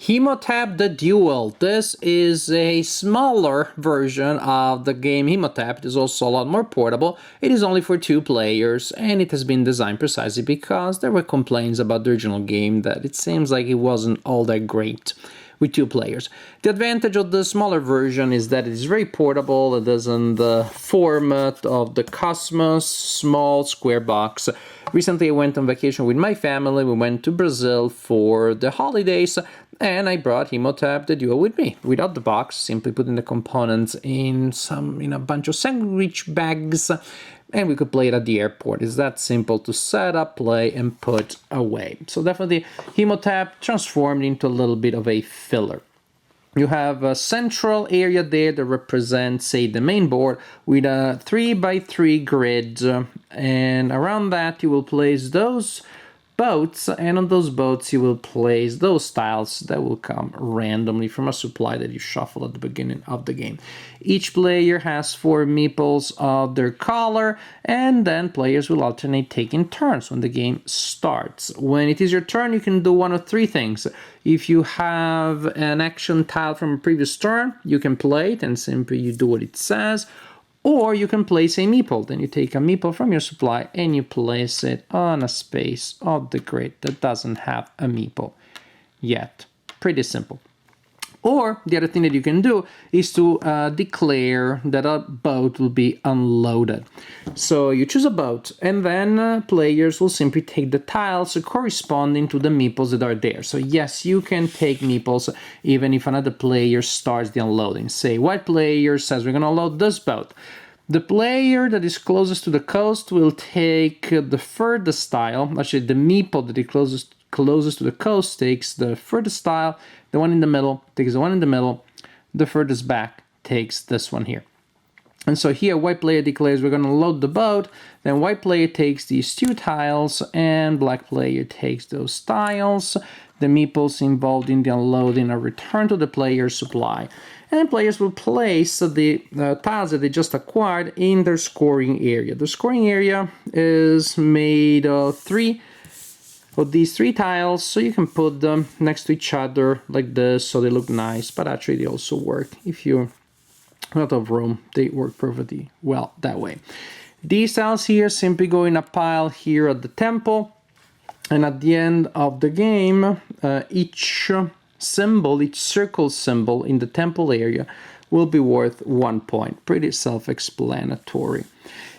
Imhotep the Duel. This is a smaller version of the game Imhotep. It is also a lot more portable. It is only for 2 players, and it has been designed precisely because there were complaints about the original game that it seems like it wasn't all that great with 2 players. The advantage of the smaller version is that it is very portable. It is in the format of the Cosmos small square box. Recently I went on vacation with my family. We went to Brazil for the holidays, and I brought Imhotep the Duel with me, without the box, simply putting the components in a bunch of sandwich bags, and we could play it at the airport. It's that simple to set up, play, and put away. So definitely Imhotep transformed into a little bit of a filler. You have a central area there that represents, say, the main board with a 3x3 grid, and around that you will place those boats, and on those boats you will place those tiles that will come randomly from a supply that you shuffle at the beginning of the game. Each player has 4 meeples of their color, and then players will alternate taking turns when the game starts. When it is your turn, you can do one of 3 things. If you have an action tile from a previous turn, you can play it and simply you do what it says. Or you can place a meeple. Then you take a meeple from your supply and you place it on a space of the grid that doesn't have a meeple yet. Pretty simple. Or the other thing that you can do is to declare that a boat will be unloaded. So you choose a boat, and then players will simply take the tiles corresponding to the meeples that are there. So yes, you can take meeples even if another player starts the unloading. Say, white player says we're going to unload this boat. The player that is closest to the coast will take the furthest tile. Actually, the meeple that is closest to the coast takes the furthest tile. The one in the middle takes the one in the middle. The furthest back takes this one here. And so here, white player declares we're going to load the boat. Then white player takes these 2 tiles, and black player takes those tiles. The meeples involved in the unloading are returned to the player's supply. And players will place the tiles that they just acquired in their scoring area. The scoring area is made of 3 of these 3 tiles, so you can put them next to each other like this so they look nice, but actually they also work. If you're out of room, they work perfectly well that way. These tiles here simply go in a pile here at the temple, and at the end of the game, each symbol, each circle symbol in the temple area will be worth 1 point. Pretty self-explanatory.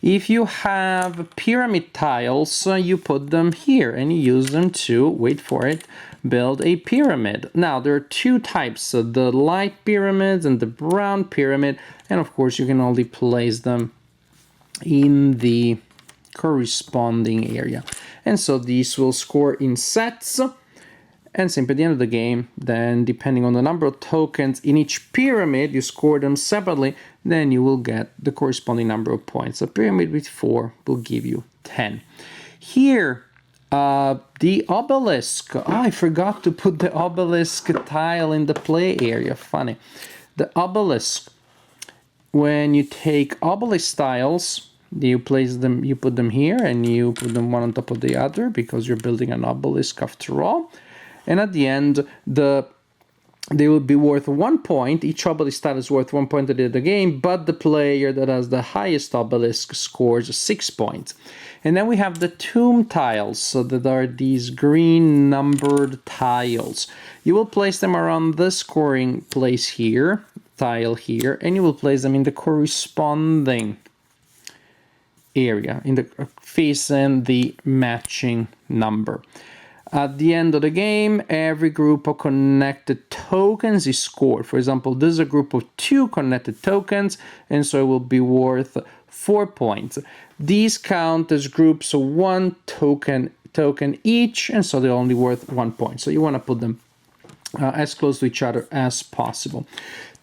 If you have pyramid tiles, you put them here and you use them to, wait for it, build a pyramid. Now, there are 2 types, the light pyramids and the brown pyramid, and of course you can only place them in the corresponding area. And so these will score in sets. And simply at the end of the game, then depending on the number of tokens in each pyramid, you score them separately, then you will get the corresponding number of points. A pyramid with 4 will give you 10. Here, the obelisk. Oh, I forgot to put the obelisk tile in the play area. Funny. The obelisk. When you take obelisk tiles, you place them, you put them here, and you put them one on top of the other because you're building an obelisk after all. And at the end, they will be worth 1 point. Each obelisk tile is worth 1 point at the end of the game, but the player that has the highest obelisk scores 6 points. And then we have the tomb tiles, so that are these green numbered tiles. You will place them around the scoring place here, tile here, and you will place them in the corresponding area, in the facing the matching number. At the end of the game, every group of connected tokens is scored. For example, this is a group of 2 connected tokens, and so it will be worth 4 points. These count as groups of 1 token each, and so they're only worth 1 point. So you want to put them as close to each other as possible.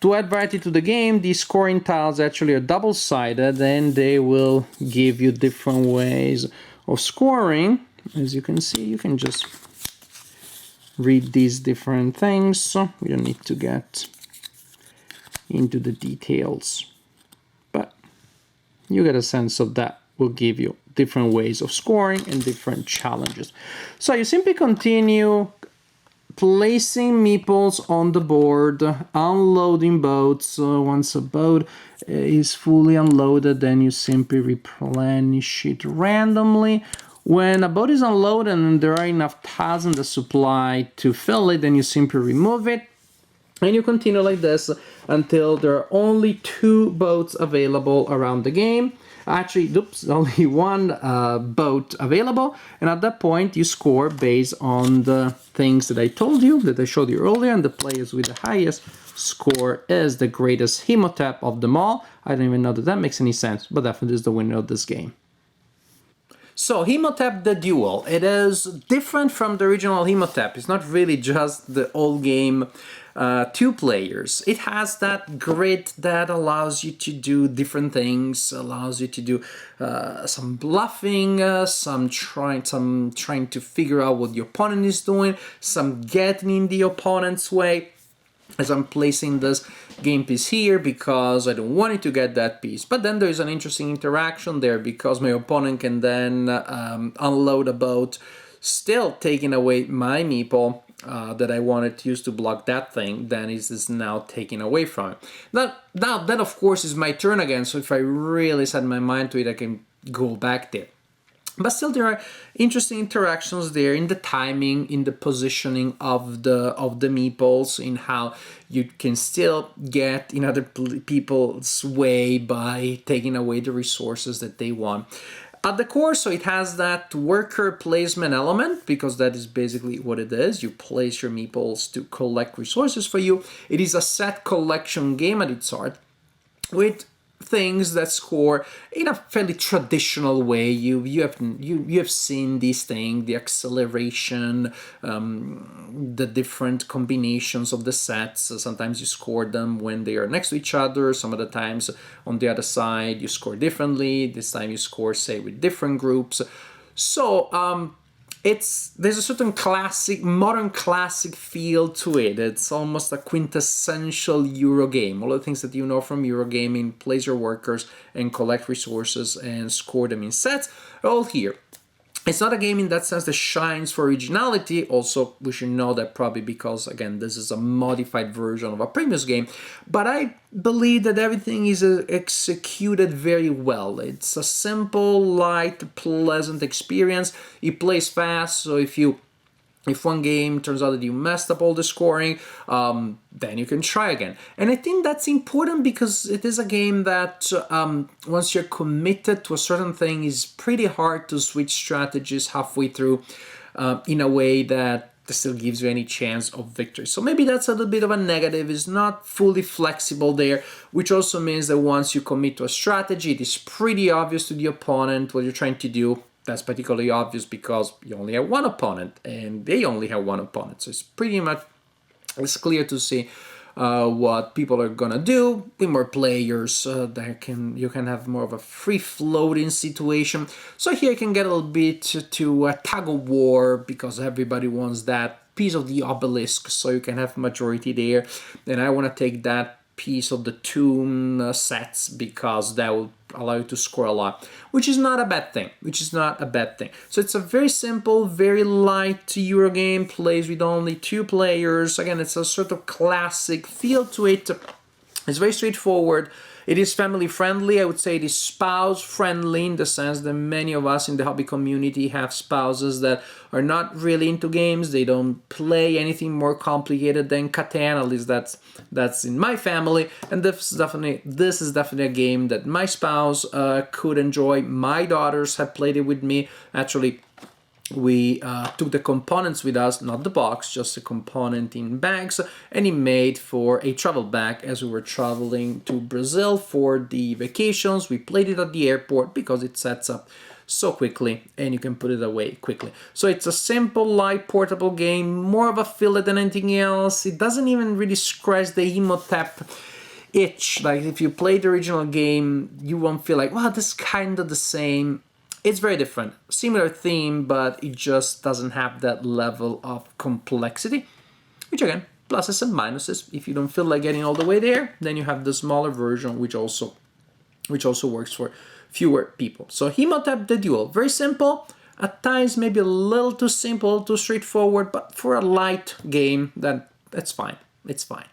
To add variety to the game, these scoring tiles actually are double-sided, and they will give you different ways of scoring. As you can see, you can just read these different things. So we don't need to get into the details, but you get a sense of that will give you different ways of scoring and different challenges. So you simply continue placing meeples on the board, unloading boats. Once a boat is fully unloaded, then you simply replenish it randomly. When a boat is unloaded and there are enough tiles in the supply to fill it, then you simply remove it. And you continue like this until there are only 2 boats available around the game. Actually, oops, only 1 boat available. And at that point, you score based on the things that I told you, that I showed you earlier. And the players with the highest score is the greatest Imhotep of them all. I don't even know that that makes any sense, but definitely is the winner of this game. So, Imhotep the Duel, it is different from the original Imhotep. It's not really just the old game 2 players. It has that grid that allows you to do different things, allows you to do some bluffing, some trying to figure out what your opponent is doing, some getting in the opponent's way. As I'm placing this game piece here because I don't want it to get that piece. But then there's an interesting interaction there because my opponent can then unload a boat, still taking away my meeple that I wanted to use to block that thing, then it is now taken away from it. Now that of course is my turn again, so if I really set my mind to it, I can go back there. But still, there are interesting interactions there in the timing, in the positioning of the meeples, in how you can still get in other people's way by taking away the resources that they want. At the core, so it has that worker placement element, because that is basically what it is. You place your meeples to collect resources for you. It is a set collection game at its heart, with things that score in a fairly traditional way. You have seen these things, the acceleration, the different combinations of the sets. Sometimes you score them when they are next to each other. Some of the times on the other side you score differently. This time you score, say, with different groups. So there's a certain modern classic feel to it. It's almost a quintessential Euro game. All the things that you know from Eurogaming, place your workers and collect resources and score them in sets, are all here. It's not a game in that sense that shines for originality. Also, we should know that probably because, again, this is a modified version of a previous game. But I believe that everything is executed very well. It's a simple, light, pleasant experience. It plays fast, so if one game turns out that you messed up all the scoring, then you can try again. And I think that's important because it is a game that once you're committed to a certain thing, is pretty hard to switch strategies halfway through in a way that still gives you any chance of victory. So maybe that's a little bit of a negative. It's not fully flexible there, which also means that once you commit to a strategy, it is pretty obvious to the opponent what you're trying to do. That's particularly obvious because you only have one opponent and they only have one opponent. So it's pretty much clear to see what people are gonna do. With more players, you can have more of a free-floating situation. So here you can get a little bit to a tug of war because everybody wants that piece of the obelisk, so you can have majority there. And I want to take that piece of the tomb sets because that will allow you to score a lot, which is not a bad thing. So it's a very simple, very light Euro game, plays with only 2 players. Again, it's a sort of classic feel to it. It's very straightforward. It is family friendly. I would say it is spouse friendly in the sense that many of us in the hobby community have spouses that are not really into games. They don't play anything more complicated than Catan. At least that's in my family. And this is definitely a game that my spouse could enjoy. My daughters have played it with me. Actually, we took the components with us, not the box, just a component in bags, and it made for a travel bag as we were traveling to Brazil for the vacations. We played it at the airport because it sets up so quickly and you can put it away quickly. So it's a simple, light, portable game, more of a filler than anything else. It doesn't even really scratch the Imhotep itch. Like if you play the original game, you won't feel like, wow, this is kind of the same. It's very different, similar theme, but it just doesn't have that level of complexity, which again, pluses and minuses. If you don't feel like getting all the way there, then you have the smaller version, which also works for fewer people. So Imhotep the Duel, very simple, At times maybe a little too simple, too straightforward, but for a light game, that's fine. It's fine.